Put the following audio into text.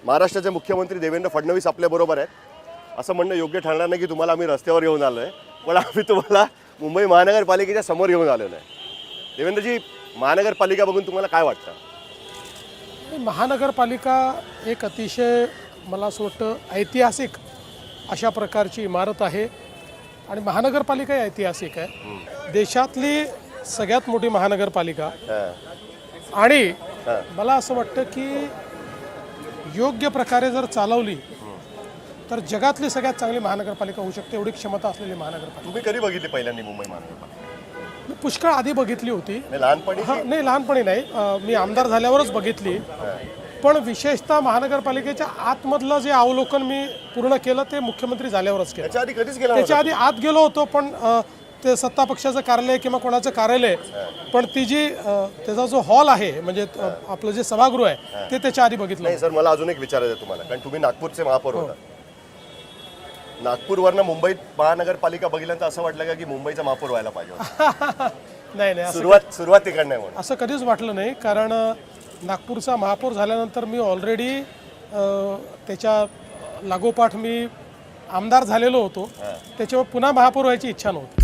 महाराष्ट्राचे मुख्यमंत्री देवेंद्र फडणवीस आपल्याबरोबर आहेत. असं म्हणणं योग्य ठरणार नाही की तुम्हाला आम्ही रस्त्यावर घेऊन आलो आहे, पण आम्ही तुम्हाला मुंबई महानगरपालिकेच्या समोर घेऊन आलेलो आहे. देवेंद्रजी, महानगरपालिका बघून तुम्हाला काय वाटतं? महानगरपालिका एक अतिशय मला असं वाटतं ऐतिहासिक अशा प्रकारची इमारत आहे आणि महानगरपालिका ही ऐतिहासिक आहे. देशातली सगळ्यात मोठी महानगरपालिका आणि मला असं वाटतं की योग्य प्रकारे जर चालवली तर जगातली सगळ्यात चांगली महानगरपालिका होऊ शकते, एवढी क्षमता असलेली महानगरपालिका. तुम्ही कधी बघितली पहिल्यांदा मुंबई महानगरपालिका? मी पुष्कळ आधी बघितली होती. लहानपणी? नाही, लहानपणी नाही, मी आमदार झाल्यावरच बघितली. पण विशेषतः महानगरपालिकेच्या आतमधलं जे अवलोकन मी पूर्ण केलं ते मुख्यमंत्री झाल्यावरच केलं. त्याच्या आधी कधीच गेला? त्याच्या आधी आत गेलो होतो, पण ते सत्ता पक्षाचं कार्यालय किंवा कोणाचं कार्यालय, पण ती जी त्याचा जो हॉल आहे म्हणजे आपलं जे सभागृह आहे ते त्याच्या आधी बघितलं. नाही सर, मला अजून एक विचारायचं तुम्हाला, कारण तुम्ही नागपूरचे महापौर होता. नागपूरवरनं मुंबईत महानगरपालिका बघितल्यानंतर असं वाटलं का की मुंबईचा महापौर व्हायला पाहिजे होता? नाही, सुरुवात तिकडनं आहे म्हणून असं कधीच वाटलं नाही. कारण नागपूरचा महापौर झाल्यानंतर मी ऑलरेडी त्याच्या लागोपाठ मी आमदार झालेलो होतो, त्याच्यावर पुन्हा महापौर व्हायची इच्छा नव्हती.